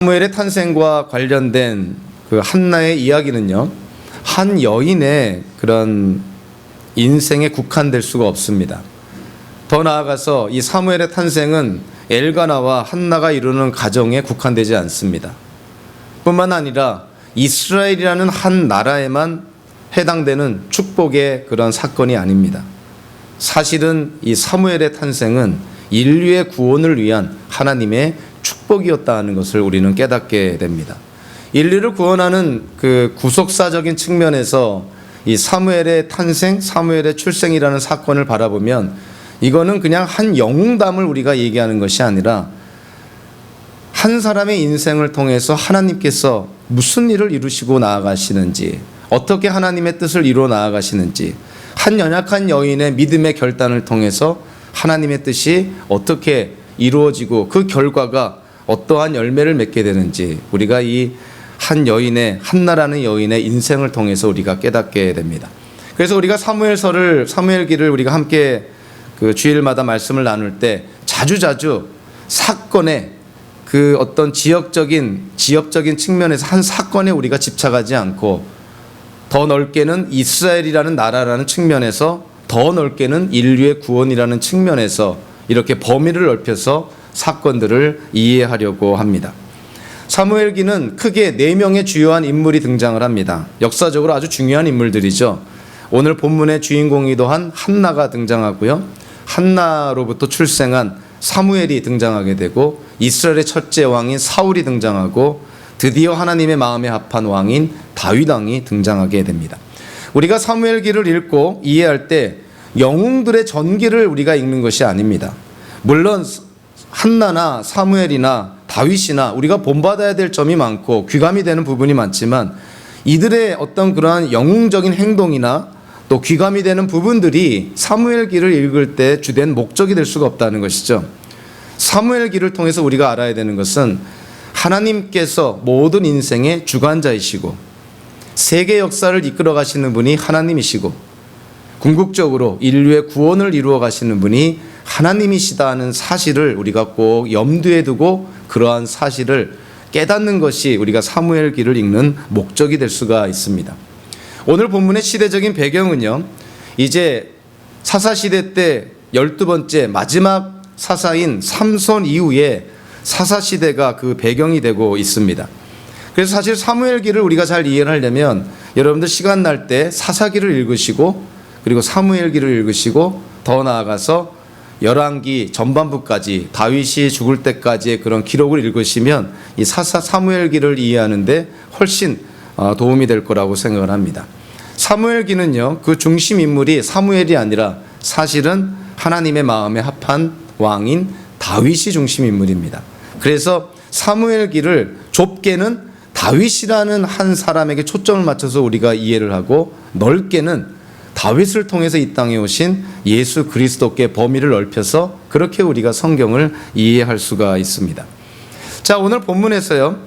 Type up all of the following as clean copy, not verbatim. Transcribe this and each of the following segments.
사무엘의 탄생과 관련된 그 한나의 이야기는요, 한 여인의 그런 인생에 국한될 수가 없습니다. 더 나아가서 이 사무엘의 탄생은 엘가나와 한나가 이루는 가정에 국한되지 않습니다. 뿐만 아니라 이스라엘이라는 한 나라에만 해당되는 축복의 그런 사건이 아닙니다. 사실은 이 사무엘의 탄생은 인류의 구원을 위한 하나님의 축복이었다는 것을 우리는 깨닫게 됩니다. 인류를 구원하는 그 구속사적인 측면에서 이 사무엘의 탄생, 사무엘의 출생이라는 사건을 바라보면 이거는 그냥 한 영웅담을 우리가 얘기하는 것이 아니라 한 사람의 인생을 통해서 하나님께서 무슨 일을 이루시고 나아가시는지, 어떻게 하나님의 뜻을 이루어 나아가시는지, 한 연약한 여인의 믿음의 결단을 통해서 하나님의 뜻이 어떻게 이루어지고 그 결과가 어떠한 열매를 맺게 되는지 우리가 이 한 여인의, 한나라는 여인의 인생을 통해서 우리가 깨닫게 됩니다. 그래서 우리가 사무엘기를 우리가 함께 그 주일마다 말씀을 나눌 때 자주자주 사건의 그 어떤 지역적인 측면에서 한 사건에 우리가 집착하지 않고 더 넓게는 이스라엘이라는 나라라는 측면에서, 더 넓게는 인류의 구원이라는 측면에서 이렇게 범위를 넓혀서 사건들을 이해하려고 합니다. 사무엘기는 크게 4명의 주요한 인물이 등장을 합니다. 역사적으로 아주 중요한 인물들이죠. 오늘 본문의 주인공이기도 한 한나가 등장하고요, 한나로부터 출생한 사무엘이 등장하게 되고, 이스라엘의 첫째 왕인 사울이 등장하고, 드디어 하나님의 마음에 합한 왕인 다윗 왕이 등장하게 됩니다. 우리가 사무엘기를 읽고 이해할 때 영웅들의 전기를 우리가 읽는 것이 아닙니다. 물론 한나나 사무엘이나 다윗이나 우리가 본받아야 될 점이 많고 귀감이 되는 부분이 많지만, 이들의 어떤 그러한 영웅적인 행동이나 또 귀감이 되는 부분들이 사무엘기를 읽을 때 주된 목적이 될 수가 없다는 것이죠. 사무엘기를 통해서 우리가 알아야 되는 것은 하나님께서 모든 인생의 주관자이시고 세계 역사를 이끌어 가시는 분이 하나님이시고 궁극적으로 인류의 구원을 이루어 가시는 분이 하나님이시다는 사실을 우리가 꼭 염두에 두고 그러한 사실을 깨닫는 것이 우리가 사무엘기를 읽는 목적이 될 수가 있습니다. 오늘 본문의 시대적인 배경은요, 이제 사사시대 때 12번째 마지막 사사인 삼손 이후에 사사시대가 그 배경이 되고 있습니다. 그래서 사실 사무엘기를 우리가 잘 이해를 하려면 여러분들 시간 날 때 사사기를 읽으시고 그리고 사무엘기를 읽으시고 더 나아가서 열왕기 전반부까지 다윗이 죽을 때까지의 그런 기록을 읽으시면 이 사무엘기를 이해하는데 훨씬 도움이 될 거라고 생각을 합니다. 사무엘기는요, 그 중심 인물이 사무엘이 아니라 사실은 하나님의 마음에 합한 왕인 다윗이 중심 인물입니다. 그래서 사무엘기를 좁게는 다윗이라는 한 사람에게 초점을 맞춰서 우리가 이해를 하고, 넓게는 다윗을 통해서 이 땅에 오신 예수 그리스도께 범위를 넓혀서 그렇게 우리가 성경을 이해할 수가 있습니다. 자, 오늘 본문에서요,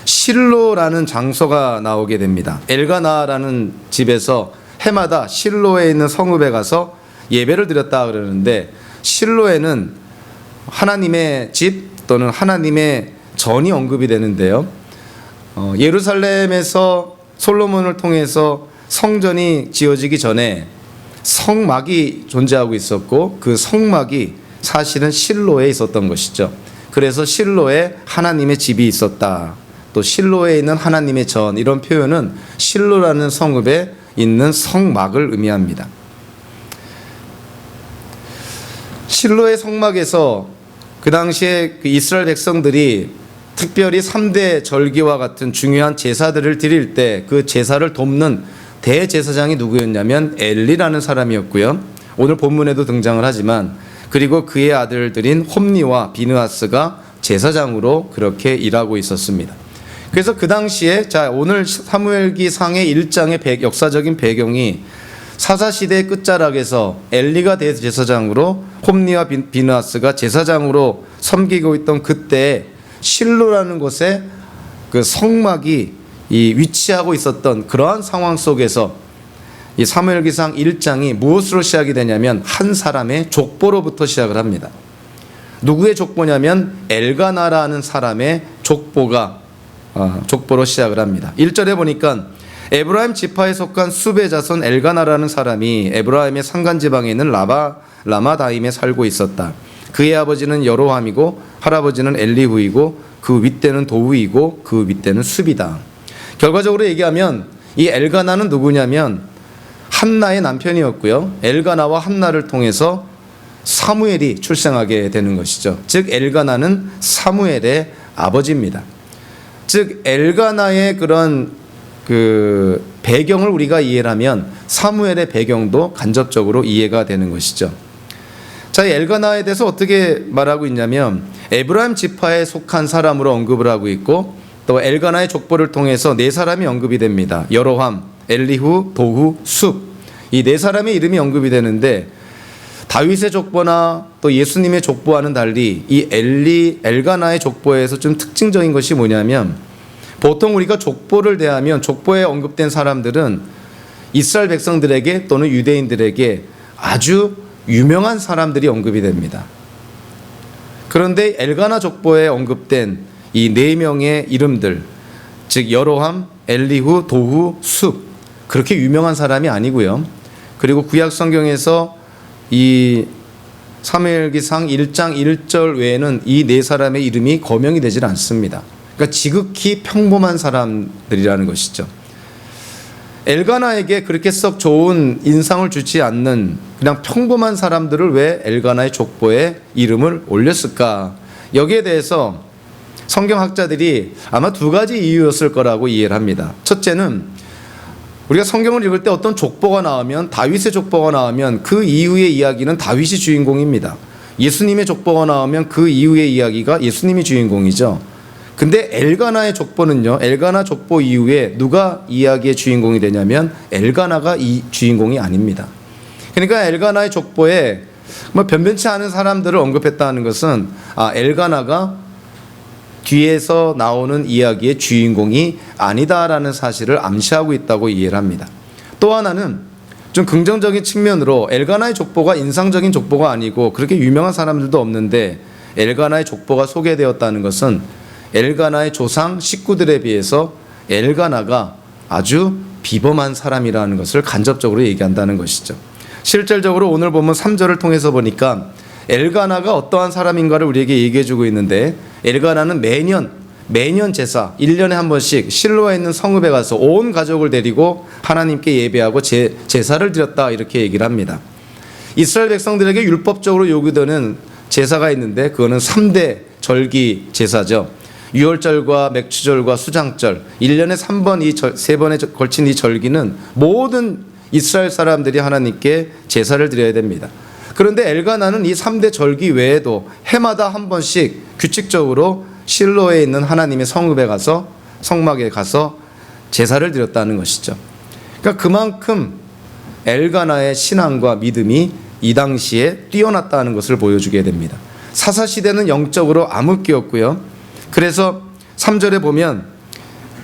실로라는 장소가 나오게 됩니다. 엘가나라는 집에서 해마다 실로에 있는 성읍에 가서 예배를 드렸다 그러는데, 실로에는 하나님의 집 또는 하나님의 전이 언급이 되는데요, 예루살렘에서 솔로몬을 통해서 성전이 지어지기 전에 성막이 존재하고 있었고, 그 성막이 사실은 실로에 있었던 것이죠. 그래서 실로에 하나님의 집이 있었다, 또 실로에 있는 하나님의 전, 이런 표현은 실로라는 성읍에 있는 성막을 의미합니다. 실로의 성막에서 그 당시에 그 이스라엘 백성들이 특별히 3대 절기와 같은 중요한 제사들을 드릴 때 그 제사를 돕는 대제사장이 누구였냐면 엘리라는 사람이었고요, 오늘 본문에도 등장을 하지만 그리고 그의 아들들인 홈니와 비느하스가 제사장으로 그렇게 일하고 있었습니다. 그래서 그 당시에, 자, 오늘 사무엘기 상의 1장의 역사적인 배경이 사사시대의 끝자락에서 엘리가 대제사장으로 홈니와 비느하스가 제사장으로 섬기고 있던 그때 실로라는 곳에 그 성막이 위치하고 있었던 그러한 상황 속에서 이 사무엘기상 1장이 무엇으로 시작이 되냐면 한 사람의 족보로부터 시작을 합니다. 누구의 족보냐면 엘가나라는 사람의 족보로 시작을 합니다. 1절에 보니까 에브라임 지파에 속한 숲의 자손 엘가나라는 사람이 에브라임의 산간 지방에 있는 라마다임에 살고 있었다. 그의 아버지는 여로함이고 할아버지는 엘리후이고 그 윗대는 도후이고 그 윗대는 숲이다. 결과적으로 얘기하면 이 엘가나는 누구냐면 한나의 남편이었고요. 엘가나와 한나를 통해서 사무엘이 출생하게 되는 것이죠. 즉 엘가나는 사무엘의 아버지입니다. 즉 엘가나의 그런 그 배경을 우리가 이해를 하면 사무엘의 배경도 간접적으로 이해가 되는 것이죠. 자, 엘가나에 대해서 어떻게 말하고 있냐면 에브라임 지파에 속한 사람으로 언급을 하고 있고 또 엘가나의 족보를 통해서 네 사람이 언급이 됩니다. 여로함, 엘리후, 도후, 숲. 이 네 사람의 이름이 언급이 되는데 다윗의 족보나 또 예수님의 족보와는 달리 이 엘가나의 족보에서 좀 특징적인 것이 뭐냐면 보통 우리가 족보를 대하면 족보에 언급된 사람들은 이스라엘 백성들에게 또는 유대인들에게 아주 유명한 사람들이 언급이 됩니다. 그런데 엘가나 족보에 언급된 이 네 명의 이름들, 즉 여로함, 엘리후, 도후, 숲, 그렇게 유명한 사람이 아니고요. 그리고 구약 성경에서 이 사무엘기상 1장 1절 외에는 이 네 사람의 이름이 거명이 되질 않습니다. 그러니까 지극히 평범한 사람들이라는 것이죠. 엘가나에게 그렇게 썩 좋은 인상을 주지 않는 그냥 평범한 사람들을 왜 엘가나의 족보에 이름을 올렸을까? 여기에 대해서 성경학자들이 아마 두 가지 이유였을 거라고 이해를 합니다. 첫째는 우리가 성경을 읽을 때 어떤 족보가 나오면 다윗의 족보가 나오면 그 이후의 이야기는 다윗이 주인공입니다. 예수님의 족보가 나오면 그 이후의 이야기가 예수님이 주인공이죠. 근데 엘가나의 족보는요, 엘가나 족보 이후에 누가 이야기의 주인공이 되냐면 엘가나가 이 주인공이 아닙니다. 그러니까 엘가나의 족보에 뭐 변변치 않은 사람들을 언급했다는 것은 엘가나가 뒤에서 나오는 이야기의 주인공이 아니다라는 사실을 암시하고 있다고 이해를 합니다. 또 하나는 좀 긍정적인 측면으로 엘가나의 족보가 인상적인 족보가 아니고 그렇게 유명한 사람들도 없는데 엘가나의 족보가 소개되었다는 것은 엘가나의 조상 식구들에 비해서 엘가나가 아주 비범한 사람이라는 것을 간접적으로 얘기한다는 것이죠. 실질적으로 오늘 보면 3절을 통해서 보니까 엘가나가 어떠한 사람인가를 우리에게 얘기해주고 있는데 엘가나는 매년 제사 1년에 한 번씩 실로에 있는 성읍에 가서 온 가족을 데리고 하나님께 예배하고 제사를 드렸다 이렇게 얘기를 합니다. 이스라엘 백성들에게 율법적으로 요구되는 제사가 있는데 그거는 3대 절기 제사죠. 유월절과 맥추절과 수장절 1년에 3번 세 번에 걸친 이 절기는 모든 이스라엘 사람들이 하나님께 제사를 드려야 됩니다. 그런데 엘가나는 이 3대 절기 외에도 해마다 한 번씩 규칙적으로 실로에 있는 하나님의 성읍에 가서 성막에 가서 제사를 드렸다는 것이죠. 그러니까 그만큼 엘가나의 신앙과 믿음이 이 당시에 뛰어났다는 것을 보여주게 됩니다. 사사시대는 영적으로 암흑기였고요. 그래서 3절에 보면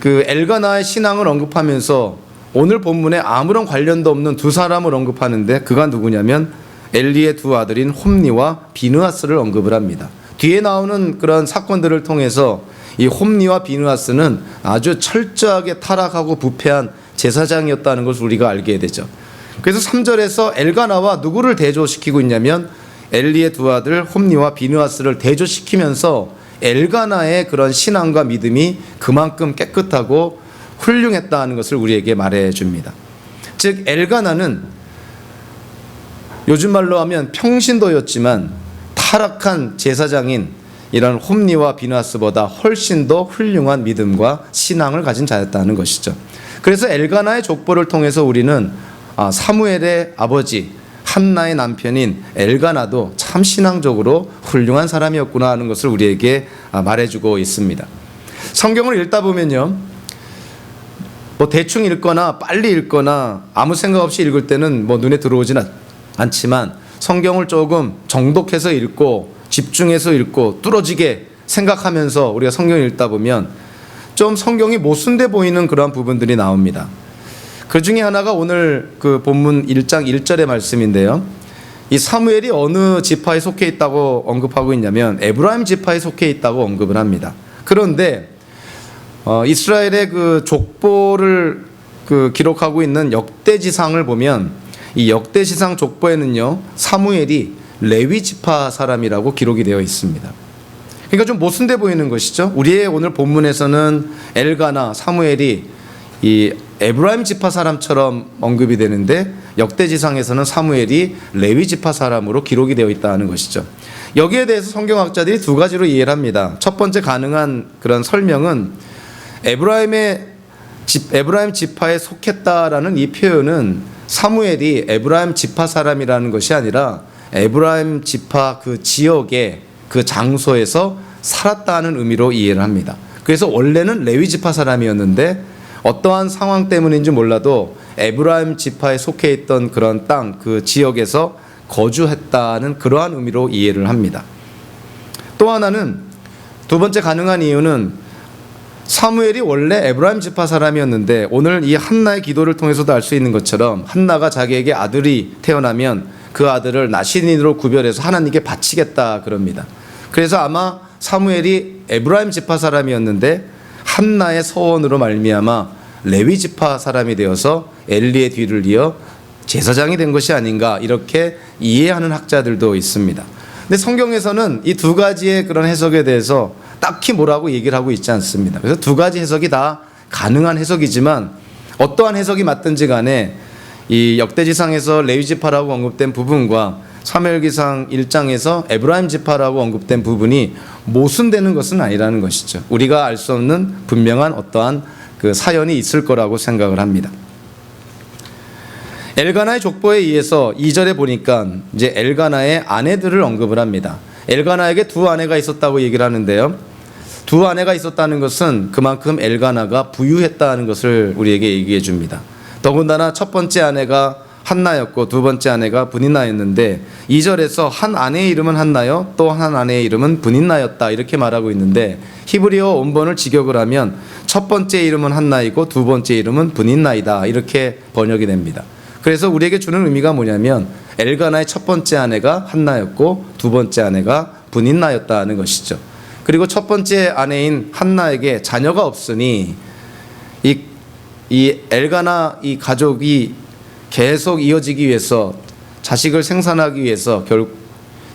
그 엘가나의 신앙을 언급하면서 오늘 본문에 아무런 관련도 없는 두 사람을 언급하는데 그가 누구냐면 엘리의 두 아들인 홈니와 비느하스를 언급을 합니다. 뒤에 나오는 그런 사건들을 통해서 이 홈니와 비느하스는 아주 철저하게 타락하고 부패한 제사장이었다는 것을 우리가 알게 되죠. 그래서 3절에서 엘가나와 누구를 대조시키고 있냐면 엘리의 두 아들 홈니와 비느하스를 대조시키면서 엘가나의 그런 신앙과 믿음이 그만큼 깨끗하고 훌륭했다는 것을 우리에게 말해줍니다. 즉 엘가나는 요즘 말로 하면 평신도였지만 타락한 제사장인 이런 홈니와 비느하스보다 훨씬 더 훌륭한 믿음과 신앙을 가진 자였다는 것이죠. 그래서 엘가나의 족보를 통해서 우리는 사무엘의 아버지 한나의 남편인 엘가나도 참 신앙적으로 훌륭한 사람이었구나 하는 것을 우리에게 말해주고 있습니다. 성경을 읽다 보면요, 뭐 대충 읽거나 빨리 읽거나 아무 생각 없이 읽을 때는 뭐 눈에 들어오지는 않지만 성경을 조금 정독해서 읽고 집중해서 읽고 뚫어지게 생각하면서 우리가 성경을 읽다 보면 좀 성경이 모순돼 보이는 그러한 부분들이 나옵니다. 그 중에 하나가 오늘 그 본문 1장 1절의 말씀인데요. 이 사무엘이 어느 지파에 속해 있다고 언급하고 있냐면 에브라임 지파에 속해 있다고 언급을 합니다. 그런데 이스라엘의 그 족보를 기록하고 있는 역대지상을 보면 이 역대지상 족보에는요, 사무엘이 레위 지파 사람이라고 기록이 되어 있습니다. 그러니까 좀 모순돼 보이는 것이죠. 우리의 오늘 본문에서는 엘가나, 사무엘이 이 에브라임 지파 사람처럼 언급이 되는데 역대지상에서는 사무엘이 레위 지파 사람으로 기록이 되어 있다는 것이죠. 여기에 대해서 성경학자들이 두 가지로 이해를 합니다. 첫 번째 가능한 그런 설명은 에브라임 지파에 속했다라는 이 표현은 사무엘이 에브라임 지파 사람이라는 것이 아니라 에브라임 지파 그 지역의 그 장소에서 살았다는 의미로 이해를 합니다. 그래서 원래는 레위 지파 사람이었는데 어떠한 상황 때문인지 몰라도 에브라임 지파에 속해 있던 그런 땅, 그 지역에서 거주했다는 그러한 의미로 이해를 합니다. 또 하나는, 두 번째 가능한 이유는 사무엘이 원래 에브라임 지파 사람이었는데 오늘 이 한나의 기도를 통해서도 알 수 있는 것처럼 한나가 자기에게 아들이 태어나면 그 아들을 나신인으로 구별해서 하나님께 바치겠다 그럽니다. 그래서 아마 사무엘이 에브라임 지파 사람이었는데 한나의 서원으로 말미암아 레위 지파 사람이 되어서 엘리의 뒤를 이어 제사장이 된 것이 아닌가, 이렇게 이해하는 학자들도 있습니다. 근데 성경에서는 이 두 가지의 그런 해석에 대해서 딱히 뭐라고 얘기를 하고 있지 않습니다. 그래서 두 가지 해석이 다 가능한 해석이지만 어떠한 해석이 맞든지 간에 이 역대지상에서 레위 지파라고 언급된 부분과 사무엘기상 1장에서 에브라임 지파라고 언급된 부분이 모순되는 것은 아니라는 것이죠. 우리가 알 수 없는 분명한 어떠한 그 사연이 있을 거라고 생각을 합니다. 엘가나의 족보에 의해서 2절에 보니까 이제 엘가나의 아내들을 언급을 합니다. 엘가나에게 두 아내가 있었다고 얘기를 하는데요. 두 아내가 있었다는 것은 그만큼 엘가나가 부유했다는 것을 우리에게 얘기해 줍니다. 더군다나 첫 번째 아내가 한나였고 두 번째 아내가 브닌나였는데 2절에서 한 아내의 이름은 한나요, 또 한 아내의 이름은 브닌나였다 이렇게 말하고 있는데 히브리어 원본을 직역을 하면 첫 번째 이름은 한나이고 두 번째 이름은 브닌나이다 이렇게 번역이 됩니다. 그래서 우리에게 주는 의미가 뭐냐면 엘가나의 첫 번째 아내가 한나였고 두 번째 아내가 브닌나였다는 것이죠. 그리고 첫 번째 아내인 한나에게 자녀가 없으니 이 엘가나 이 가족이 계속 이어지기 위해서, 자식을 생산하기 위해서 결국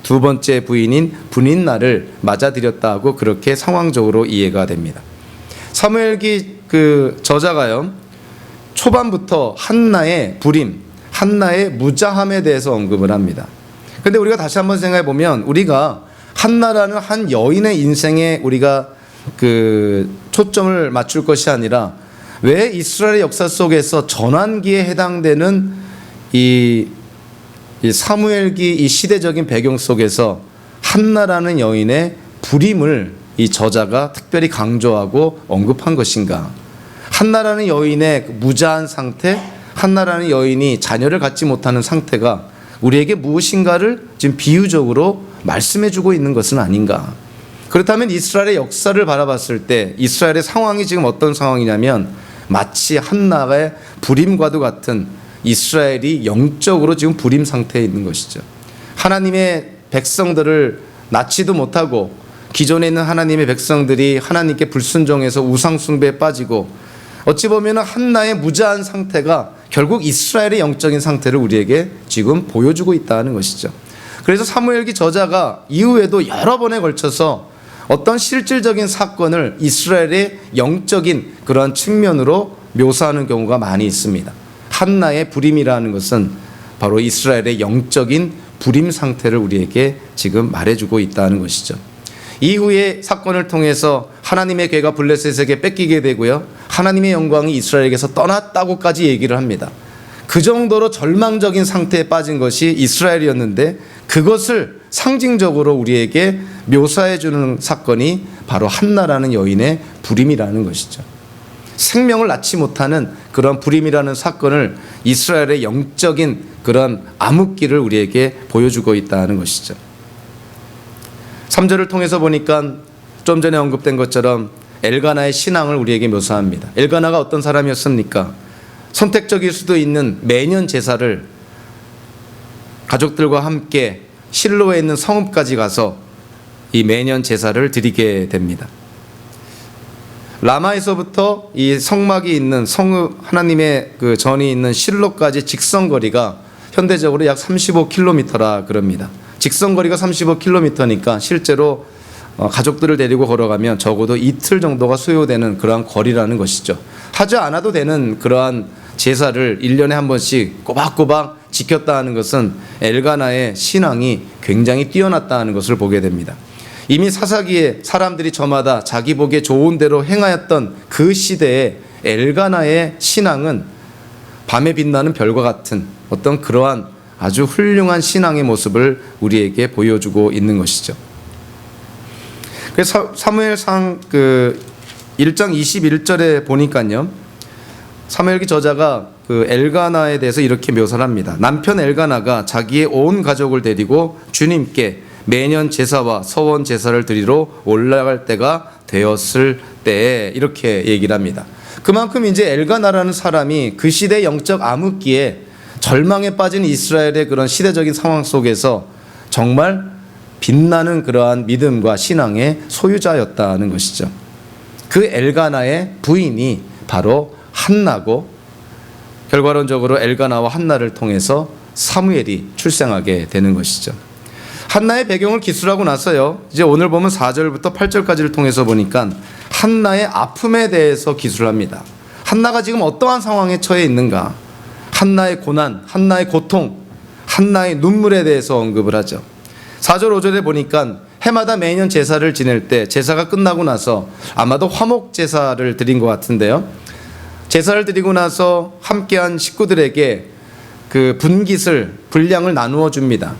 두 번째 부인인 브닌나를 맞아들였다고 그렇게 상황적으로 이해가 됩니다. 사무엘기 그 저자가요, 초반부터 한나의 불임, 한나의 무자함에 대해서 언급을 합니다. 그런데 우리가 다시 한번 생각해 보면 우리가 한나라는 한 여인의 인생에 우리가 그 초점을 맞출 것이 아니라 왜 이스라엘의 역사 속에서 전환기에 해당되는 이 사무엘기 이 시대적인 배경 속에서 한나라는 여인의 불임을 이 저자가 특별히 강조하고 언급한 것인가? 한나라는 여인의 무자한 상태, 한나라는 여인이 자녀를 갖지 못하는 상태가 우리에게 무엇인가를 지금 비유적으로 말씀해주고 있는 것은 아닌가? 그렇다면 이스라엘의 역사를 바라봤을 때 이스라엘의 상황이 지금 어떤 상황이냐면 마치 한나의 불임과도 같은 이스라엘이 영적으로 지금 불임 상태에 있는 것이죠. 하나님의 백성들을 낳지도 못하고 기존에 있는 하나님의 백성들이 하나님께 불순종해서 우상 숭배에 빠지고 어찌 보면 한나의 무자한 상태가 결국 이스라엘의 영적인 상태를 우리에게 지금 보여주고 있다는 것이죠. 그래서 사무엘기 저자가 이후에도 여러 번에 걸쳐서 어떤 실질적인 사건을 이스라엘의 영적인 그러한 측면으로 묘사하는 경우가 많이 있습니다. 한나의 불임이라는 것은 바로 이스라엘의 영적인 불임 상태를 우리에게 지금 말해주고 있다는 것이죠. 이후의 사건을 통해서 하나님의 괴가 블레셋에게 뺏기게 되고요, 하나님의 영광이 이스라엘에게서 떠났다고까지 얘기를 합니다. 그 정도로 절망적인 상태에 빠진 것이 이스라엘이었는데 그것을 상징적으로 우리에게 묘사해 주는 사건이 바로 한나라는 여인의 불임이라는 것이죠. 생명을 낳지 못하는 그런 불임이라는 사건을 이스라엘의 영적인 그런 암흑기를 우리에게 보여주고 있다는 것이죠. 3절을 통해서 보니까 좀 전에 언급된 것처럼 엘가나의 신앙을 우리에게 묘사합니다. 엘가나가 어떤 사람이었습니까? 선택적일 수도 있는 매년 제사를 가족들과 함께 실로에 있는 성읍까지 가서 이 매년 제사를 드리게 됩니다. 라마에서부터 이 성막이 있는 하나님의 그 전이 있는 실로까지 직선거리가 현대적으로 약 35km라 그럽니다. 직선거리가 35km니까 실제로 가족들을 데리고 걸어가면 적어도 이틀 정도가 소요되는 그러한 거리라는 것이죠. 하지 않아도 되는 그러한 제사를 1년에 한 번씩 꼬박꼬박 지켰다 하는 것은 엘가나의 신앙이 굉장히 뛰어났다는 것을 보게 됩니다. 이미 사사기에 사람들이 저마다 자기 보기에 좋은 대로 행하였던 그 시대에 엘가나의 신앙은 밤에 빛나는 별과 같은 어떤 그러한 아주 훌륭한 신앙의 모습을 우리에게 보여주고 있는 것이죠. 그래서 사무엘상 그 1장 21절에 보니까요, 사무엘기 저자가 그 엘가나에 대해서 이렇게 묘사를 합니다. 남편 엘가나가 자기의 온 가족을 데리고 주님께 매년 제사와 서원 제사를 드리러 올라갈 때가 되었을 때에 이렇게 얘기를 합니다. 그만큼 이제 엘가나라는 사람이 그 시대 영적 암흑기에 절망에 빠진 이스라엘의 그런 시대적인 상황 속에서 정말 빛나는 그러한 믿음과 신앙의 소유자였다는 것이죠. 그 엘가나의 부인이 바로 한나고, 결과론적으로 엘가나와 한나를 통해서 사무엘이 출생하게 되는 것이죠. 한나의 배경을 기술하고 나서요, 이제 오늘 보면 4절부터 8절까지를 통해서 보니까 한나의 아픔에 대해서 기술합니다. 한나가 지금 어떠한 상황에 처해 있는가, 한나의 고난, 한나의 고통, 한나의 눈물에 대해서 언급을 하죠. 4절 5절에 보니까 해마다 매년 제사를 지낼 때 제사가 끝나고 나서 아마도 화목 제사를 드린 것 같은데요, 제사를 드리고 나서 함께한 식구들에게 그 분량을 나누어 줍니다.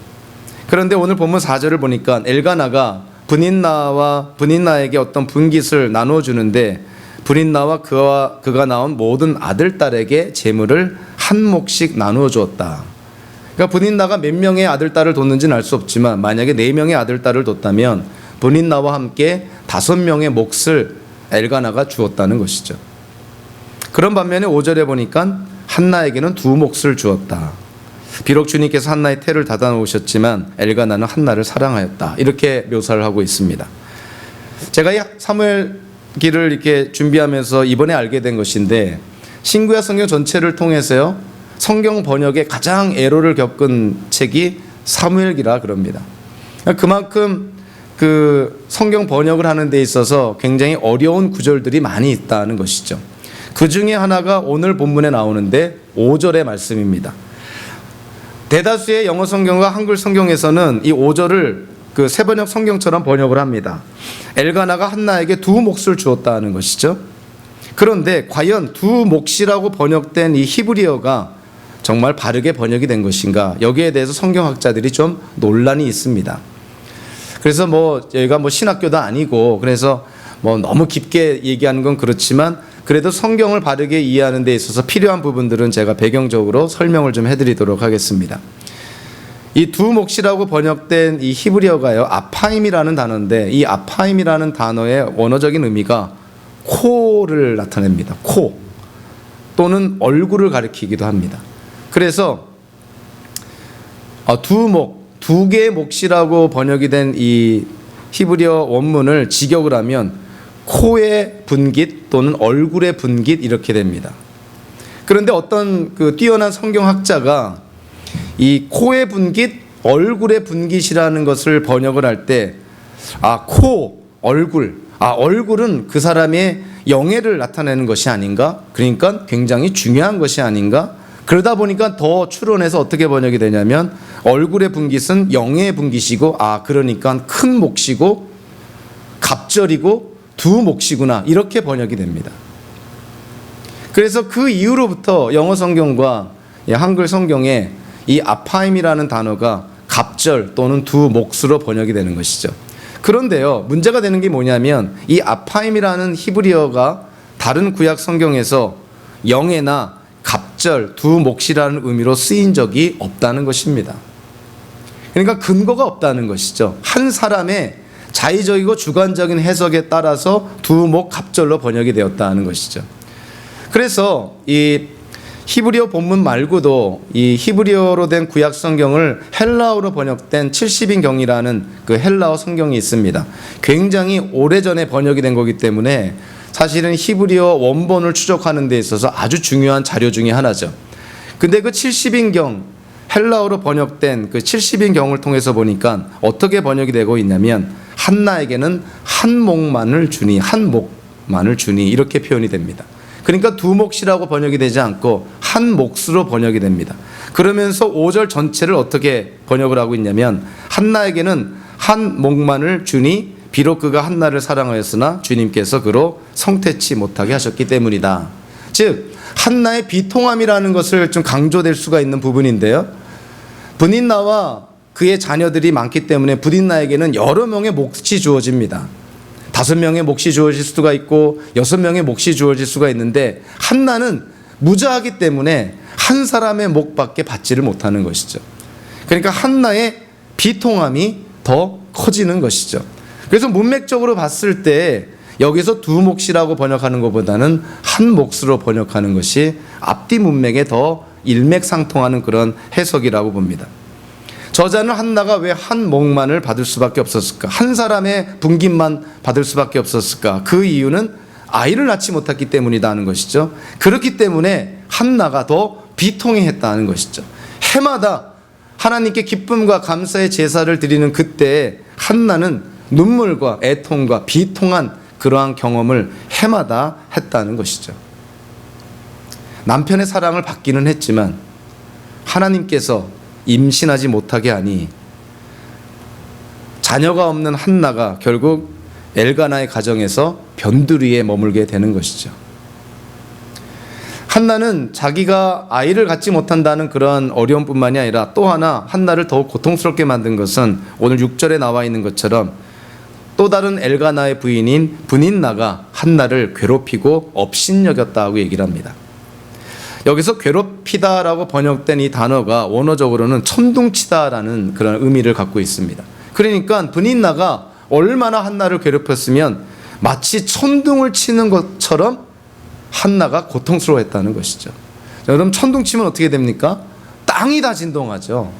그런데 오늘 본문 4절을 보니까 엘가나가 분인나에게 어떤 분깃을 나누어 주는데, 분인나와 그가 낳은 모든 아들 딸에게 재물을 한 몫씩 나누어 주었다. 그러니까 분인나가 몇 명의 아들 딸을 뒀는지는 알 수 없지만 만약에 4명의 아들 딸을 뒀다면 분인나와 함께 5명의 몫을 엘가나가 주었다는 것이죠. 그런 반면에 5절에 보니까 한나에게는 2몫을 주었다. 비록 주님께서 한나의 태를 닫아 놓으셨지만 엘가나는 한나를 사랑하였다. 이렇게 묘사를 하고 있습니다. 제가 이 사무엘기를 이렇게 준비하면서 이번에 알게 된 것인데, 신구약 성경 전체를 통해서요, 성경 번역에 가장 애로를 겪은 책이 사무엘기라 그럽니다. 그만큼 그 성경 번역을 하는 데 있어서 굉장히 어려운 구절들이 많이 있다는 것이죠. 그 중에 하나가 오늘 본문에 나오는데 5절의 말씀입니다. 대다수의 영어 성경과 한글 성경에서는 이 5절을 그 새번역 성경처럼 번역을 합니다. 엘가나가 한나에게 2몫을 주었다는 것이죠. 그런데 과연 2몫이라고 번역된 이 히브리어가 정말 바르게 번역이 된 것인가, 여기에 대해서 성경학자들이 좀 논란이 있습니다. 그래서 여기가 신학교도 아니고 그래서 너무 깊게 얘기하는 건 그렇지만 그래도 성경을 바르게 이해하는 데 있어서 필요한 부분들은 제가 배경적으로 설명을 좀 해드리도록 하겠습니다. 이 2몫이라고 번역된 이 히브리어가요, 아파임이라는 단어인데, 이 아파임이라는 단어의 원어적인 의미가 코를 나타냅니다. 코 또는 얼굴을 가리키기도 합니다. 그래서 2개의 몫이라고 번역이 된 이 히브리어 원문을 직역을 하면 코의 분깃 또는 얼굴의 분깃 이렇게 됩니다. 그런데 어떤 그 뛰어난 성경학자가 이 코의 분깃, 얼굴의 분깃이라는 것을 번역을 할 때 코, 얼굴은 그 사람의 영예를 나타내는 것이 아닌가? 그러니까 굉장히 중요한 것이 아닌가? 그러다 보니까 더 추론해서 어떻게 번역이 되냐면 얼굴의 분깃은 영예의 분깃이고 그러니까 큰 몫이고 갑절이고 2몫이구나, 이렇게 번역이 됩니다. 그래서 그 이후로부터 영어 성경과 한글 성경에 이 아파임이라는 단어가 갑절 또는 2몫으로 번역이 되는 것이죠. 그런데요, 문제가 되는 게 뭐냐면 이 아파임이라는 히브리어가 다른 구약 성경에서 영예나 갑절, 2몫이라는 의미로 쓰인 적이 없다는 것입니다. 그러니까 근거가 없다는 것이죠. 한 사람의 자의적이고 주관적인 해석에 따라서 2몫 갑절로 번역이 되었다는 것이죠. 그래서 이 히브리어 본문 말고도 이 히브리어로 된 구약 성경을 헬라어로 번역된 70인경이라는 그 헬라어 성경이 있습니다. 굉장히 오래전에 번역이 된 거기 때문에 사실은 히브리어 원본을 추적하는 데 있어서 아주 중요한 자료 중에 하나죠. 근데 그 70인경, 헬라어로 번역된 그 70인경을 통해서 보니까 어떻게 번역이 되고 있냐면 한나에게는 한 몫만을 주니, 한 몫만을 주니 이렇게 표현이 됩니다. 그러니까 두 몫이라고 번역이 되지 않고 한 몫으로 번역이 됩니다. 그러면서 5절 전체를 어떻게 번역을 하고 있냐면 한나에게는 한 몫만을 주니 비록 그가 한나를 사랑하였으나 주님께서 그로 성태치 못하게 하셨기 때문이다. 즉 한나의 비통함이라는 것을 좀 강조될 수가 있는 부분인데요. 브닛나와 그의 자녀들이 많기 때문에 브닛나에게는 여러 명의 몫이 주어집니다. 5명의 몫이 주어질 수가 있고 6명의 몫이 주어질 수가 있는데 한나는 무자하기 때문에 한 사람의 몫밖에 받지를 못하는 것이죠. 그러니까 한나의 비통함이 더 커지는 것이죠. 그래서 문맥적으로 봤을 때 여기서 두 몫이라고 번역하는 것보다는 한 몫으로 번역하는 것이 앞뒤 문맥에 더 일맥상통하는 그런 해석이라고 봅니다. 저자는 한나가 왜 한 몫만을 받을 수밖에 없었을까? 한 사람의 분깃만 받을 수밖에 없었을까? 그 이유는 아이를 낳지 못했기 때문이다 하는 것이죠. 그렇기 때문에 한나가 더 비통해했다는 것이죠. 해마다 하나님께 기쁨과 감사의 제사를 드리는 그때 한나는 눈물과 애통과 비통한 그러한 경험을 해마다 했다는 것이죠. 남편의 사랑을 받기는 했지만 하나님께서 임신하지 못하게 하니 자녀가 없는 한나가 결국 엘가나의 가정에서 변두리에 머물게 되는 것이죠. 한나는 자기가 아이를 갖지 못한다는 그런 어려움뿐만이 아니라 또 하나 한나를 더욱 고통스럽게 만든 것은 오늘 6절에 나와 있는 것처럼 또 다른 엘가나의 부인인 브닛나가 한나를 괴롭히고 업신여겼다고 얘기를 합니다. 여기서 괴롭히다라고 번역된 이 단어가 원어적으로는 천둥치다라는 그런 의미를 갖고 있습니다. 그러니까 브닛나가 얼마나 한나를 괴롭혔으면 마치 천둥을 치는 것처럼 한나가 고통스러워했다는 것이죠. 여러분 천둥 치면 어떻게 됩니까? 땅이 다 진동하죠.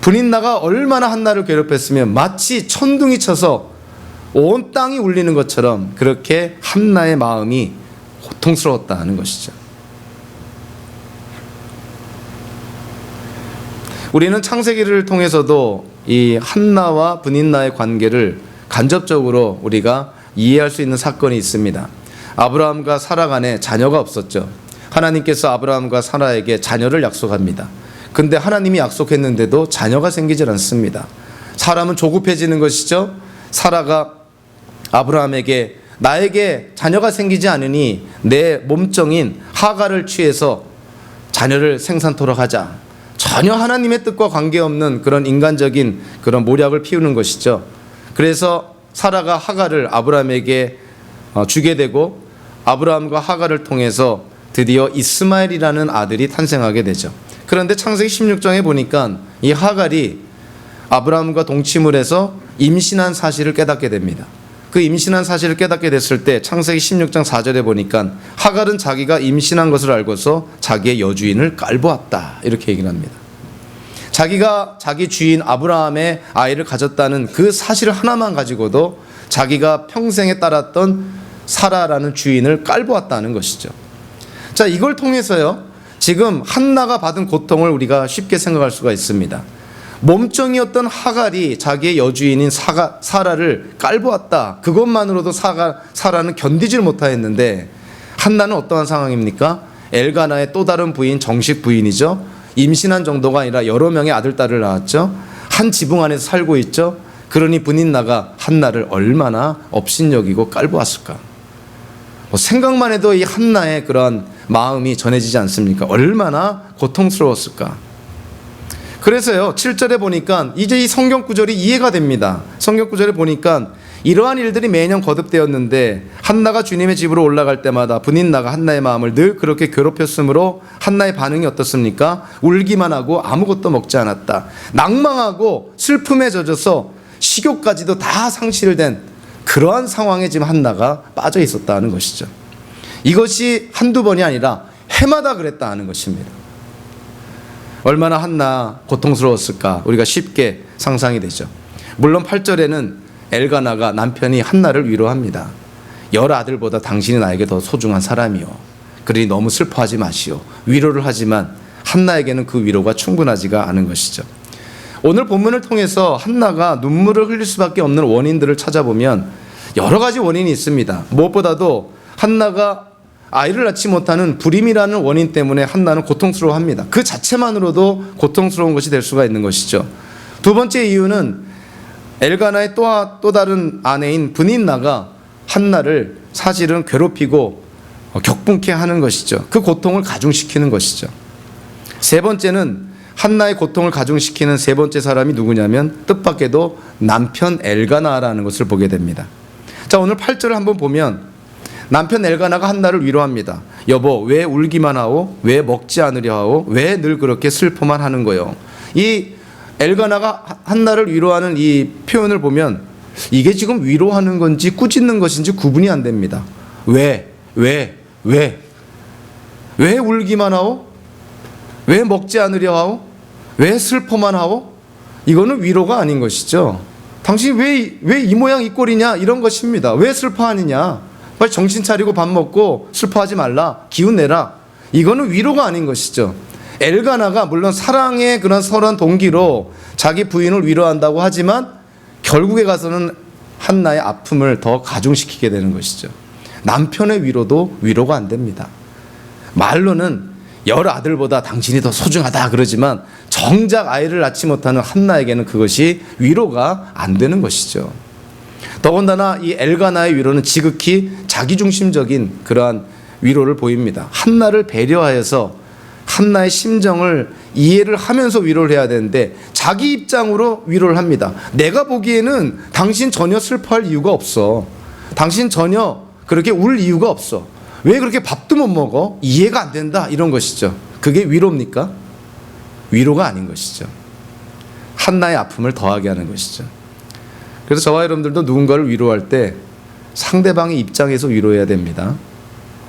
브닛나가 얼마나 한나를 괴롭혔으면 마치 천둥이 쳐서 온 땅이 울리는 것처럼 그렇게 한나의 마음이 고통스러웠다는 것이죠. 우리는 창세기를 통해서도 이 한나와 브닛나의 관계를 간접적으로 우리가 이해할 수 있는 사건이 있습니다. 아브라함과 사라 간에 자녀가 없었죠. 하나님께서 아브라함과 사라에게 자녀를 약속합니다. 근데 하나님이 약속했는데도 자녀가 생기질 않습니다. 사람은 조급해지는 것이죠. 사라가 아브라함에게 나에게 자녀가 생기지 않으니 내 몸종인 하갈을 취해서 자녀를 생산토록 하자. 전혀 하나님의 뜻과 관계없는 그런 인간적인 그런 모략을 피우는 것이죠. 그래서 사라가 하갈을 아브라함에게 주게 되고 아브라함과 하갈을 통해서 드디어 이스마엘이라는 아들이 탄생하게 되죠. 그런데 창세기 16장에 보니까 이 하갈이 아브라함과 동침을 해서 임신한 사실을 깨닫게 됩니다. 그 임신한 사실을 깨닫게 됐을 때 창세기 16장 4절에 보니까 하갈은 자기가 임신한 것을 알고서 자기의 여주인을 깔보았다 이렇게 얘기를 합니다. 자기가 자기 주인 아브라함의 아이를 가졌다는 그 사실 하나만 가지고도 자기가 평생에 따랐던 사라라는 주인을 깔보았다는 것이죠. 자, 이걸 통해서요 지금 한나가 받은 고통을 우리가 쉽게 생각할 수가 있습니다. 몸종이었던 하갈이 자기의 여주인인 사라를 깔보았다. 그것만으로도 사라는 견디질 못하였는데 한나는 어떠한 상황입니까? 엘가나의 또 다른 부인, 정식 부인이죠. 임신한 정도가 아니라 여러 명의 아들, 딸을 낳았죠. 한 지붕 안에서 살고 있죠. 그러니 브닛나가 한나를 얼마나 업신여기고 깔보았을까. 생각만 해도 이 한나의 그런 마음이 전해지지 않습니까? 얼마나 고통스러웠을까. 그래서요 7절에 보니까 이제 이 성경 구절이 이해가 됩니다. 성경 구절에 보니까 이러한 일들이 매년 거듭되었는데 한나가 주님의 집으로 올라갈 때마다 브닛나가 한나의 마음을 늘 그렇게 괴롭혔으므로 한나의 반응이 어떻습니까? 울기만 하고 아무것도 먹지 않았다. 낭망하고 슬픔에 젖어서 식욕까지도 다 상실된 그러한 상황에 지금 한나가 빠져 있었다는 것이죠. 이것이 한두 번이 아니라 해마다 그랬다는 것입니다. 얼마나 한나 고통스러웠을까 우리가 쉽게 상상이 되죠. 물론 8절에는 엘가나가 남편이 한나를 위로합니다. 열 아들보다 당신이 나에게 더 소중한 사람이요. 그러니 너무 슬퍼하지 마시오. 위로를 하지만 한나에게는 그 위로가 충분하지가 않은 것이죠. 오늘 본문을 통해서 한나가 눈물을 흘릴 수밖에 없는 원인들을 찾아보면 여러 가지 원인이 있습니다. 무엇보다도 한나가 아이를 낳지 못하는 불임이라는 원인 때문에 한나는 고통스러워합니다. 그 자체만으로도 고통스러운 것이 될 수가 있는 것이죠. 두 번째 이유는 엘가나의 또 다른 아내인 브닌나가 한나를 사실은 괴롭히고 격분케 하는 것이죠. 그 고통을 가중시키는 것이죠. 세 번째는 한나의 고통을 가중시키는 세 번째 사람이 누구냐면 뜻밖에도 남편 엘가나라는 것을 보게 됩니다. 자, 오늘 8절을 한번 보면 남편 엘가나가 한나를 위로합니다. 여보, 왜 울기만 하오? 왜 먹지 않으려 하오? 왜 늘 그렇게 슬퍼만 하는 거요? 이 엘가나가 한나를 위로하는 이 표현을 보면 이게 지금 위로하는 건지 꾸짖는 것인지 구분이 안 됩니다. 왜 울기만 하오? 왜 먹지 않으려 하오? 왜 슬퍼만 하오? 이거는 위로가 아닌 것이죠. 당신 왜 이 모양 이 꼴이냐? 이런 것입니다. 왜 슬퍼하느냐? 빨리 정신 차리고 밥 먹고 슬퍼하지 말라. 기운 내라. 이거는 위로가 아닌 것이죠. 엘가나가 물론 사랑의 그런 선한 동기로 자기 부인을 위로한다고 하지만 결국에 가서는 한나의 아픔을 더 가중시키게 되는 것이죠. 남편의 위로도 위로가 안 됩니다. 말로는 열 아들보다 당신이 더 소중하다 그러지만 정작 아이를 낳지 못하는 한나에게는 그것이 위로가 안 되는 것이죠. 더군다나 이 엘가나의 위로는 지극히 자기중심적인 그러한 위로를 보입니다. 한나를 배려하여서 한나의 심정을 이해를 하면서 위로를 해야 되는데 자기 입장으로 위로를 합니다. 내가 보기에는 당신 전혀 슬퍼할 이유가 없어. 당신 전혀 그렇게 울 이유가 없어. 왜 그렇게 밥도 못 먹어? 이해가 안 된다. 이런 것이죠. 그게 위로입니까? 위로가 아닌 것이죠. 한나의 아픔을 더하게 하는 것이죠. 그래서 저와 여러분들도 누군가를 위로할 때 상대방의 입장에서 위로해야 됩니다.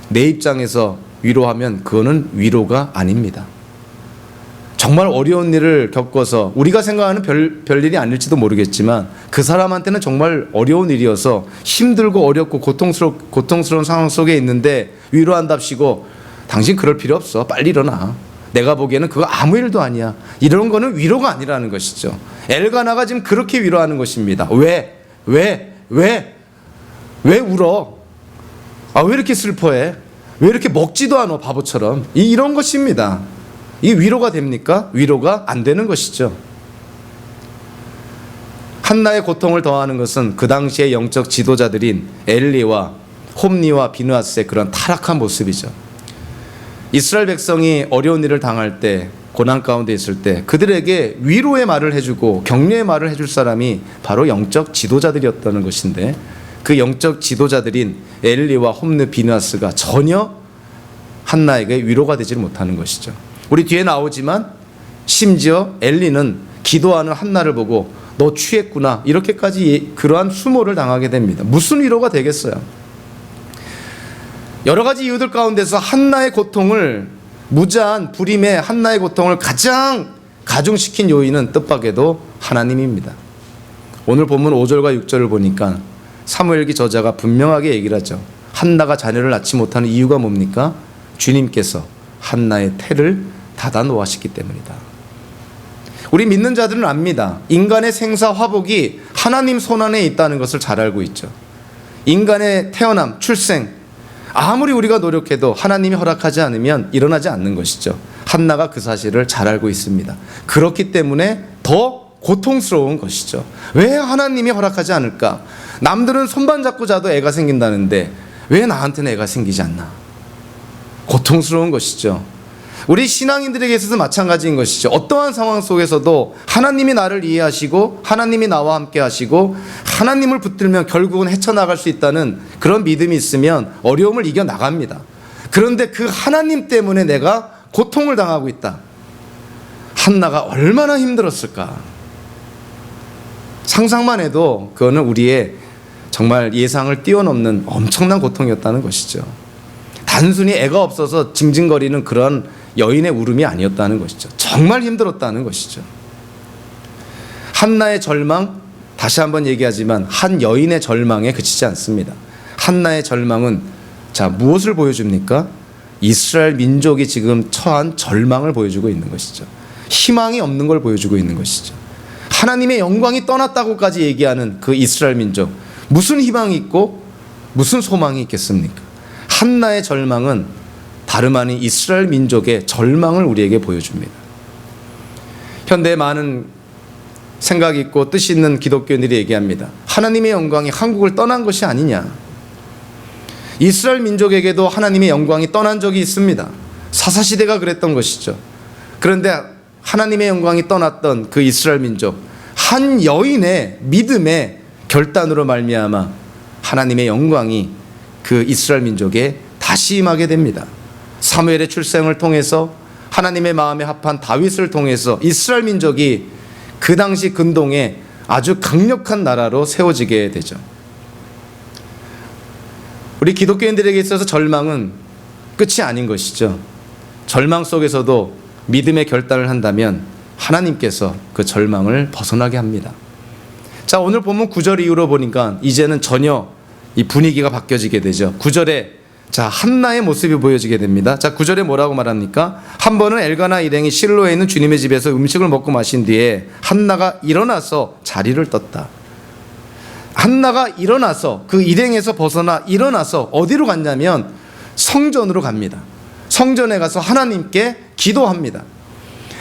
내 입장에서 위로하면 그거는 위로가 아닙니다. 정말 어려운 일을 겪어서 우리가 생각하는 별일이 아닐지도 모르겠지만 그 사람한테는 정말 어려운 일이어서 힘들고 어렵고 고통스러운 상황 속에 있는데 위로한답시고 당신 그럴 필요 없어. 빨리 일어나. 내가 보기에는 그거 아무 일도 아니야. 이런 거는 위로가 아니라는 것이죠. 엘가나가 지금 그렇게 위로하는 것입니다. 왜 울어? 왜 이렇게 슬퍼해? 왜 이렇게 먹지도 않아 바보처럼? 이런 것입니다. 이 위로가 됩니까? 위로가 안 되는 것이죠. 한나의 고통을 더하는 것은 그 당시의 영적 지도자들인 엘리와 홈니와 비느하스의 그런 타락한 모습이죠. 이스라엘 백성이 어려운 일을 당할 때, 고난 가운데 있을 때 그들에게 위로의 말을 해주고 격려의 말을 해줄 사람이 바로 영적 지도자들이었다는 것인데 그 영적 지도자들인 엘리와 홈니, 비느하스가 전혀 한나에게 위로가 되지 못하는 것이죠. 우리 뒤에 나오지만 심지어 엘리는 기도하는 한나를 보고 너 취했구나 이렇게까지 그러한 수모를 당하게 됩니다. 무슨 위로가 되겠어요? 여러 가지 이유들 가운데서 한나의 고통을 무자한 불임의 한나의 고통을 가장 가중시킨 요인은 뜻밖에도 하나님입니다. 오늘 본문 5절과 6절을 보니까 사무엘기 저자가 분명하게 얘기를 하죠. 한나가 자녀를 낳지 못하는 이유가 뭡니까? 주님께서 한나의 태를 닫아 놓으셨기 때문이다. 우리 믿는 자들은 압니다. 인간의 생사 화복이 하나님 손안에 있다는 것을 잘 알고 있죠. 인간의 태어남, 출생 아무리 우리가 노력해도 하나님이 허락하지 않으면 일어나지 않는 것이죠. 한나가 그 사실을 잘 알고 있습니다. 그렇기 때문에 더 고통스러운 것이죠. 왜 하나님이 허락하지 않을까? 남들은 손만 잡고 자도 애가 생긴다는데 왜 나한테는 애가 생기지 않나? 고통스러운 것이죠. 우리 신앙인들에게 있어서 마찬가지인 것이죠. 어떠한 상황 속에서도 하나님이 나를 이해하시고 하나님이 나와 함께 하시고 하나님을 붙들면 결국은 헤쳐나갈 수 있다는 그런 믿음이 있으면 어려움을 이겨나갑니다. 그런데 그 하나님 때문에 내가 고통을 당하고 있다. 한나가 얼마나 힘들었을까? 상상만 해도 그거는 우리의 정말 예상을 뛰어넘는 엄청난 고통이었다는 것이죠. 단순히 애가 없어서 징징거리는 그런 여인의 울음이 아니었다는 것이죠. 정말 힘들었다는 것이죠. 한나의 절망, 다시 한번 얘기하지만 한 여인의 절망에 그치지 않습니다. 한나의 절망은 자, 무엇을 보여줍니까? 이스라엘 민족이 지금 처한 절망을 보여주고 있는 것이죠. 희망이 없는 걸 보여주고 있는 것이죠. 하나님의 영광이 떠났다고까지 얘기하는 그 이스라엘 민족, 무슨 희망이 있고 무슨 소망이 있겠습니까? 한나의 절망은 다름 아닌 이스라엘 민족의 절망을 우리에게 보여줍니다. 현대의 많은 생각 있고 뜻 있는 기독교인들이 얘기합니다. 하나님의 영광이 한국을 떠난 것이 아니냐. 이스라엘 민족에게도 하나님의 영광이 떠난 적이 있습니다. 사사시대가 그랬던 것이죠. 그런데 하나님의 영광이 떠났던 그 이스라엘 민족, 한 여인의 믿음의 결단으로 말미암아 하나님의 영광이 그 이스라엘 민족에 다시 임하게 됩니다. 사무엘의 출생을 통해서 하나님의 마음에 합한 다윗을 통해서 이스라엘 민족이 그 당시 근동에 아주 강력한 나라로 세워지게 되죠. 우리 기독교인들에게 있어서 절망은 끝이 아닌 것이죠. 절망 속에서도 믿음의 결단을 한다면 하나님께서 그 절망을 벗어나게 합니다. 자, 오늘 본문 9절 이후로 보니까 이제는 전혀 이 분위기가 바뀌어지게 되죠. 9절에 자, 한나의 모습이 보여지게 됩니다. 자, 9절에 뭐라고 말합니까? 한 번은 엘가나 일행이 실로에 있는 주님의 집에서 음식을 먹고 마신 뒤에 한나가 일어나서 자리를 떴다. 한나가 일어나서 그 일행에서 벗어나 일어나서 어디로 갔냐면 성전으로 갑니다. 성전에 가서 하나님께 기도합니다.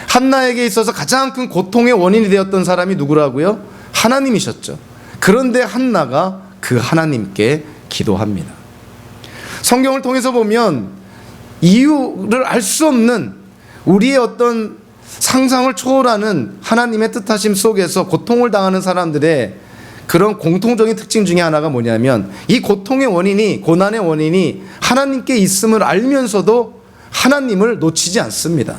한나에게 있어서 가장 큰 고통의 원인이 되었던 사람이 누구라고요? 하나님이셨죠. 그런데 한나가 그 하나님께 기도합니다. 성경을 통해서 보면 이유를 알 수 없는 우리의 어떤 상상을 초월하는 하나님의 뜻하심 속에서 고통을 당하는 사람들의 그런 공통적인 특징 중에 하나가 뭐냐면 이 고통의 원인이, 고난의 원인이 하나님께 있음을 알면서도 하나님을 놓치지 않습니다.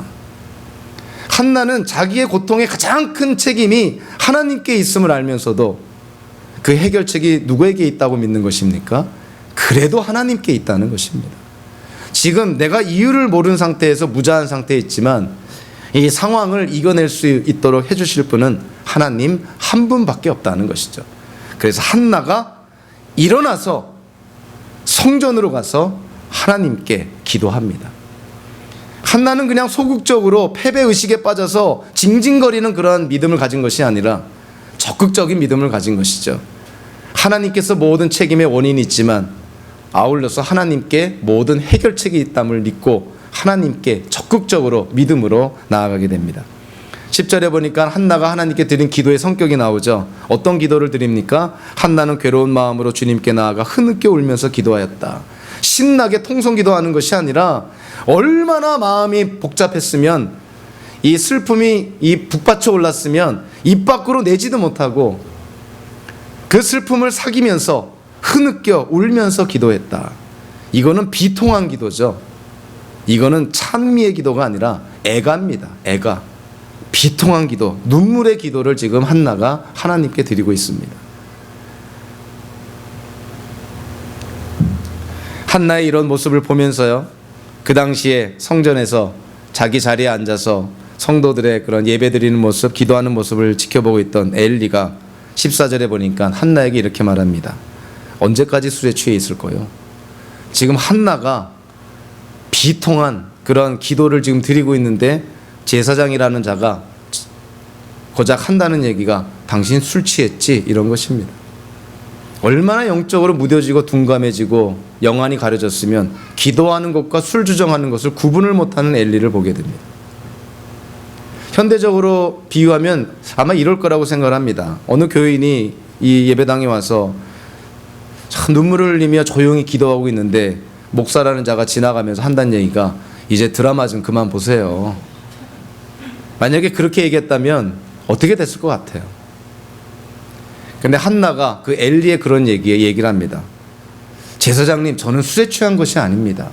한나는 자기의 고통의 가장 큰 책임이 하나님께 있음을 알면서도 그 해결책이 누구에게 있다고 믿는 것입니까? 그래도 하나님께 있다는 것입니다. 지금 내가 이유를 모르는 상태에서 무자한 상태에 있지만 이 상황을 이겨낼 수 있도록 해주실 분은 하나님 한 분밖에 없다는 것이죠. 그래서 한나가 일어나서 성전으로 가서 하나님께 기도합니다. 한나는 그냥 소극적으로 패배의식에 빠져서 징징거리는 그러한 믿음을 가진 것이 아니라 적극적인 믿음을 가진 것이죠. 하나님께서 모든 책임의 원인이 있지만 아울러서 하나님께 모든 해결책이 있음을 믿고 하나님께 적극적으로 믿음으로 나아가게 됩니다. 10절에 보니까 한나가 하나님께 드린 기도의 성격이 나오죠. 어떤 기도를 드립니까? 한나는 괴로운 마음으로 주님께 나아가 흐느껴 울면서 기도하였다. 신나게 통성기도하는 것이 아니라 얼마나 마음이 복잡했으면 이 슬픔이 이 북받쳐 올랐으면 입 밖으로 내지도 못하고 그 슬픔을 사귀면서 흐느껴 울면서 기도했다. 이거는 비통한 기도죠. 이거는 찬미의 기도가 아니라 애가입니다. 애가. 비통한 기도, 눈물의 기도를 지금 한나가 하나님께 드리고 있습니다. 한나의 이런 모습을 보면서요, 그 당시에 성전에서 자기 자리에 앉아서 성도들의 그런 예배 드리는 모습, 기도하는 모습을 지켜보고 있던 엘리가 14절에 보니까 한나에게 이렇게 말합니다. 언제까지 술에 취해 있을 거요? 지금 한나가 비통한 그런 기도를 지금 드리고 있는데 제사장이라는 자가 고작 한다는 얘기가 당신 술 취했지? 이런 것입니다. 얼마나 영적으로 무뎌지고 둔감해지고 영안이 가려졌으면 기도하는 것과 술 주정하는 것을 구분을 못하는 엘리를 보게 됩니다. 현대적으로 비유하면 아마 이럴 거라고 생각을 합니다. 어느 교인이 이 예배당에 와서 참 눈물을 흘리며 조용히 기도하고 있는데 목사라는 자가 지나가면서 한다는 얘기가 이제 드라마 좀 그만 보세요. 만약에 그렇게 얘기했다면 어떻게 됐을 것 같아요? 근데 한나가 그 엘리의 그런 얘기를 합니다. 제사장님, 저는 술에 취한 것이 아닙니다.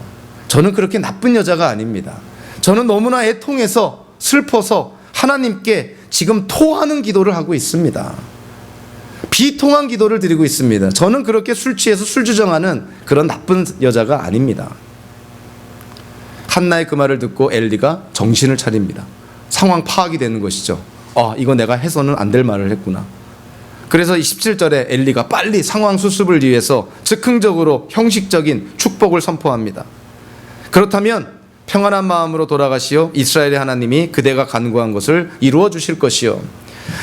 저는 그렇게 나쁜 여자가 아닙니다. 저는 너무나 애통해서 슬퍼서 하나님께 지금 토하는 기도를 하고 있습니다. 비통한 기도를 드리고 있습니다. 저는 그렇게 술 취해서 술 주정하는 그런 나쁜 여자가 아닙니다. 한나의 그 말을 듣고 엘리가 정신을 차립니다. 상황 파악이 되는 것이죠. 이거 내가 해서는 안 될 말을 했구나. 그래서 17절에 엘리가 빨리 상황 수습을 위해서 즉흥적으로 형식적인 축복을 선포합니다. 그렇다면 평안한 마음으로 돌아가시어 이스라엘의 하나님이 그대가 간구한 것을 이루어 주실 것이요.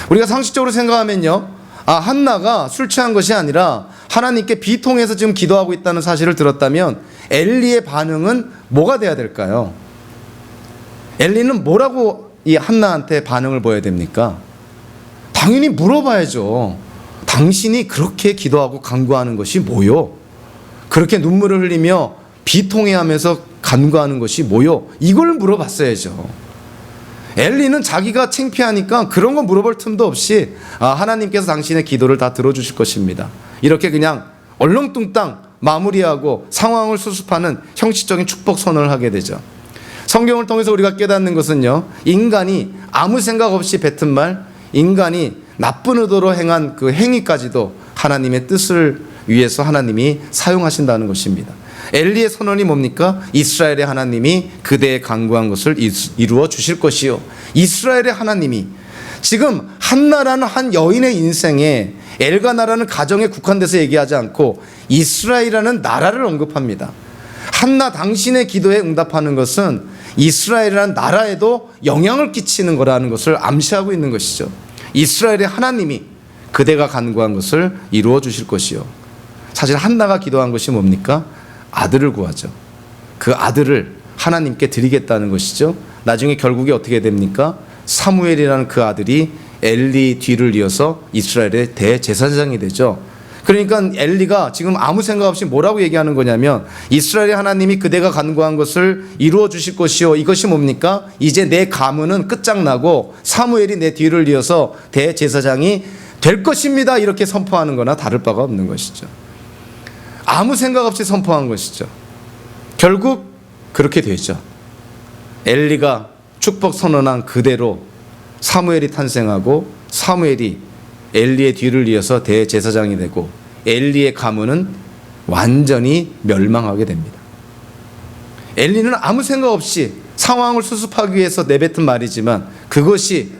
우리가 상식적으로 생각하면요, 한나가 술 취한 것이 아니라 하나님께 비통해서 지금 기도하고 있다는 사실을 들었다면 엘리의 반응은 뭐가 돼야 될까요? 엘리는 뭐라고 이 한나한테 반응을 보여야 됩니까? 당연히 물어봐야죠. 당신이 그렇게 기도하고 간구하는 것이 뭐요? 그렇게 눈물을 흘리며 비통해하면서 간구하는 것이 뭐요? 이걸 물어봤어야죠. 엘리는 자기가 창피하니까 그런 거 물어볼 틈도 없이 하나님께서 당신의 기도를 다 들어주실 것입니다, 이렇게 그냥 얼렁뚱땅 마무리하고 상황을 수습하는 형식적인 축복 선언을 하게 되죠. 성경을 통해서 우리가 깨닫는 것은요, 인간이 아무 생각 없이 뱉은 말, 인간이 나쁜 의도로 행한 그 행위까지도 하나님의 뜻을 위해서 하나님이 사용하신다는 것입니다. 엘리의 선언이 뭡니까? 이스라엘의 하나님이 그대의 간구한 것을 이루어 주실 것이요. 이스라엘의 하나님이 지금 한나라는 한 여인의 인생에 엘가나라는 가정에 국한돼서 얘기하지 않고 이스라엘이라는 나라를 언급합니다. 한나 당신의 기도에 응답하는 것은 이스라엘이라는 나라에도 영향을 끼치는 거라는 것을 암시하고 있는 것이죠. 이스라엘의 하나님이 그대가 간구한 것을 이루어 주실 것이요. 사실 한나가 기도한 것이 뭡니까? 아들을 구하죠. 그 아들을 하나님께 드리겠다는 것이죠. 나중에 결국에 어떻게 됩니까? 사무엘이라는 그 아들이 엘리 뒤를 이어서 이스라엘의 대제사장이 되죠. 그러니까 엘리가 지금 아무 생각 없이 뭐라고 얘기하는 거냐면 이스라엘의 하나님이 그대가 간구한 것을 이루어 주실 것이요. 이것이 뭡니까? 이제 내 가문은 끝장나고 사무엘이 내 뒤를 이어서 대제사장이 될 것입니다, 이렇게 선포하는 거나 다를 바가 없는 것이죠. 아무 생각 없이 선포한 것이죠. 결국 그렇게 되죠. 엘리가 축복 선언한 그대로 사무엘이 탄생하고 사무엘이 엘리의 뒤를 이어서 대제사장이 되고 엘리의 가문은 완전히 멸망하게 됩니다. 엘리는 아무 생각 없이 상황을 수습하기 위해서 내뱉은 말이지만 그것이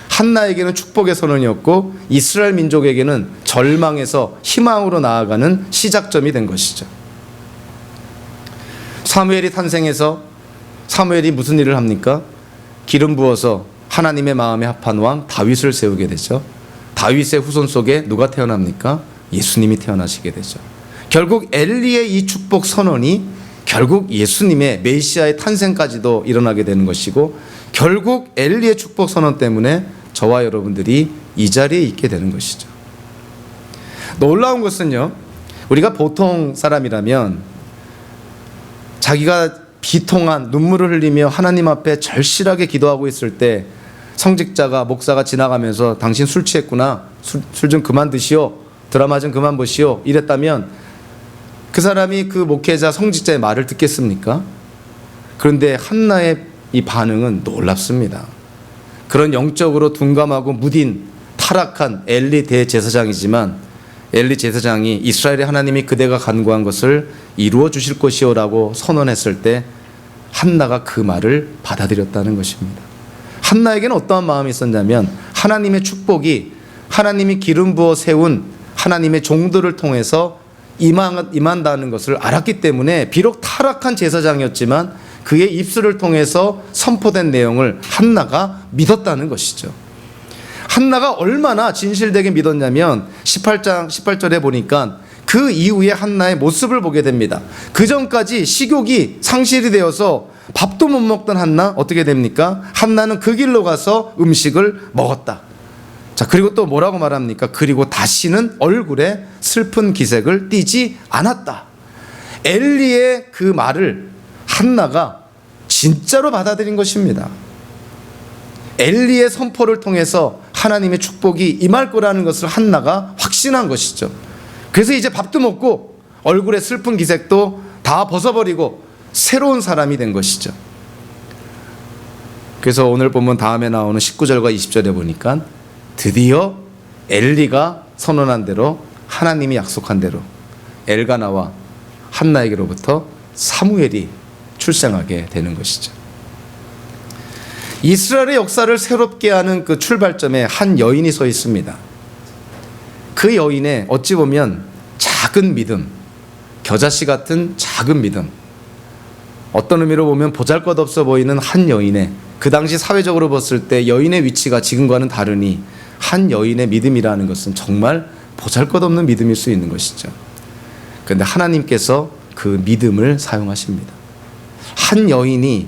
한나에게는 축복의 선언이었고 이스라엘 민족에게는 절망에서 희망으로 나아가는 시작점이 된 것이죠. 사무엘이 탄생해서 사무엘이 무슨 일을 합니까? 기름 부어서 하나님의 마음에 합한 왕 다윗을 세우게 되죠. 다윗의 후손 속에 누가 태어납니까? 예수님이 태어나시게 되죠. 결국 엘리의 이 축복 선언이 결국 예수님의 메시아의 탄생까지도 일어나게 되는 것이고 결국 엘리의 축복 선언 때문에 저와 여러분들이 이 자리에 있게 되는 것이죠. 놀라운 것은요, 우리가 보통 사람이라면 자기가 비통한 눈물을 흘리며 하나님 앞에 절실하게 기도하고 있을 때 성직자가 목사가 지나가면서 당신 술 취했구나, 술 좀 그만 드시오, 드라마 좀 그만 보시오 이랬다면 그 사람이 그 목회자 성직자의 말을 듣겠습니까? 그런데 한나의 이 반응은 놀랍습니다. 그런 영적으로 둔감하고 무딘 타락한 엘리 대제사장이지만 엘리 제사장이 이스라엘의 하나님이 그대가 간구한 것을 이루어 주실 것이오라고 선언했을 때 한나가 그 말을 받아들였다는 것입니다. 한나에게는 어떠한 마음이 있었냐면 하나님의 축복이 하나님이 기름 부어 세운 하나님의 종들을 통해서 임한다는 것을 알았기 때문에 비록 타락한 제사장이었지만 그의 입술을 통해서 선포된 내용을 한나가 믿었다는 것이죠. 한나가 얼마나 진실되게 믿었냐면 18절에 보니까 그 이후에 한나의 모습을 보게 됩니다. 그 전까지 식욕이 상실이 되어서 밥도 못 먹던 한나 어떻게 됩니까? 한나는 그 길로 가서 음식을 먹었다. 자, 그리고 또 뭐라고 말합니까? 그리고 다시는 얼굴에 슬픈 기색을 띠지 않았다. 엘리의 그 말을 한나가 진짜로 받아들인 것입니다. 엘리의 선포를 통해서 하나님의 축복이 임할 거라는 것을 한나가 확신한 것이죠. 그래서 이제 밥도 먹고 얼굴에 슬픈 기색도 다 벗어버리고 새로운 사람이 된 것이죠. 그래서 오늘 본문 다음에 나오는 19절과 20절에 보니까 드디어 엘리가 선언한 대로 하나님이 약속한 대로 엘가나와 한나에게로부터 사무엘이 출생하게 되는 것이죠. 이스라엘의 역사를 새롭게 하는 그 출발점에 한 여인이 서 있습니다. 그 여인의 어찌 보면 작은 믿음, 겨자씨 같은 작은 믿음, 어떤 의미로 보면 보잘것없어 보이는 한 여인의, 그 당시 사회적으로 봤을 때 여인의 위치가 지금과는 다르니 한 여인의 믿음이라는 것은 정말 보잘것없는 믿음일 수 있는 것이죠. 그런데 하나님께서 그 믿음을 사용하십니다. 한 여인이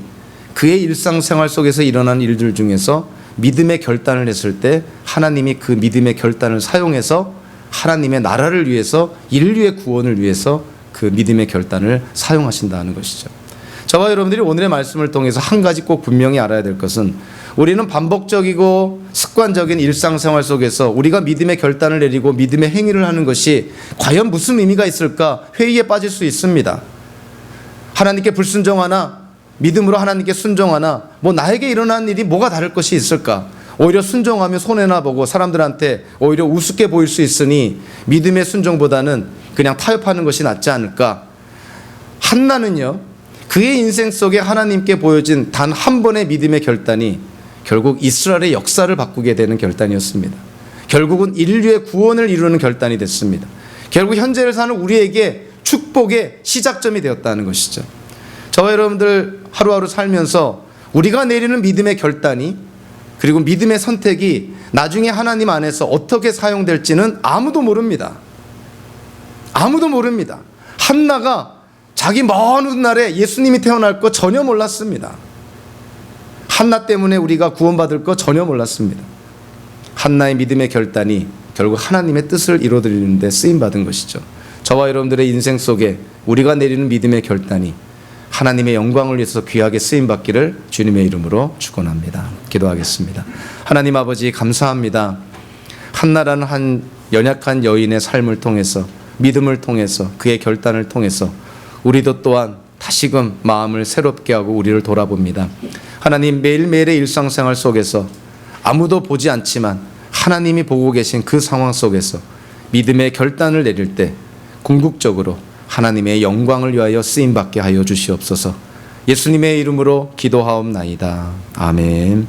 그의 일상생활 속에서 일어난 일들 중에서 믿음의 결단을 했을 때 하나님이 그 믿음의 결단을 사용해서 하나님의 나라를 위해서, 인류의 구원을 위해서 그 믿음의 결단을 사용하신다는 것이죠. 저와 여러분들이 오늘의 말씀을 통해서 한 가지 꼭 분명히 알아야 될 것은, 우리는 반복적이고 습관적인 일상생활 속에서 우리가 믿음의 결단을 내리고 믿음의 행위를 하는 것이 과연 무슨 의미가 있을까 회의에 빠질 수 있습니다. 하나님께 불순종하나 믿음으로 하나님께 순종하나 뭐 나에게 일어난 일이 뭐가 다를 것이 있을까? 오히려 순종하며 손해나 보고 사람들한테 오히려 우습게 보일 수 있으니 믿음의 순종보다는 그냥 타협하는 것이 낫지 않을까? 한나는요, 그의 인생 속에 하나님께 보여진 단 한 번의 믿음의 결단이 결국 이스라엘의 역사를 바꾸게 되는 결단이었습니다. 결국은 인류의 구원을 이루는 결단이 됐습니다. 결국 현재를 사는 우리에게 축복의 시작점이 되었다는 것이죠. 저와 여러분들 하루하루 살면서 우리가 내리는 믿음의 결단이, 그리고 믿음의 선택이 나중에 하나님 안에서 어떻게 사용될지는 아무도 모릅니다. 아무도 모릅니다. 한나가 자기 먼 훗날에 예수님이 태어날 거 전혀 몰랐습니다. 한나 때문에 우리가 구원받을 거 전혀 몰랐습니다. 한나의 믿음의 결단이 결국 하나님의 뜻을 이루어드리는 데 쓰임받은 것이죠. 저와 여러분들의 인생 속에 우리가 내리는 믿음의 결단이 하나님의 영광을 위해서 귀하게 쓰임받기를 주님의 이름으로 축원합니다. 기도하겠습니다. 하나님 아버지, 감사합니다. 한나라는 한 연약한 여인의 삶을 통해서, 믿음을 통해서, 그의 결단을 통해서 우리도 또한 다시금 마음을 새롭게 하고 우리를 돌아봅니다. 하나님, 매일매일의 일상생활 속에서 아무도 보지 않지만 하나님이 보고 계신 그 상황 속에서 믿음의 결단을 내릴 때 궁극적으로 하나님의 영광을 위하여 쓰임받게 하여 주시옵소서. 예수님의 이름으로 기도하옵나이다. 아멘.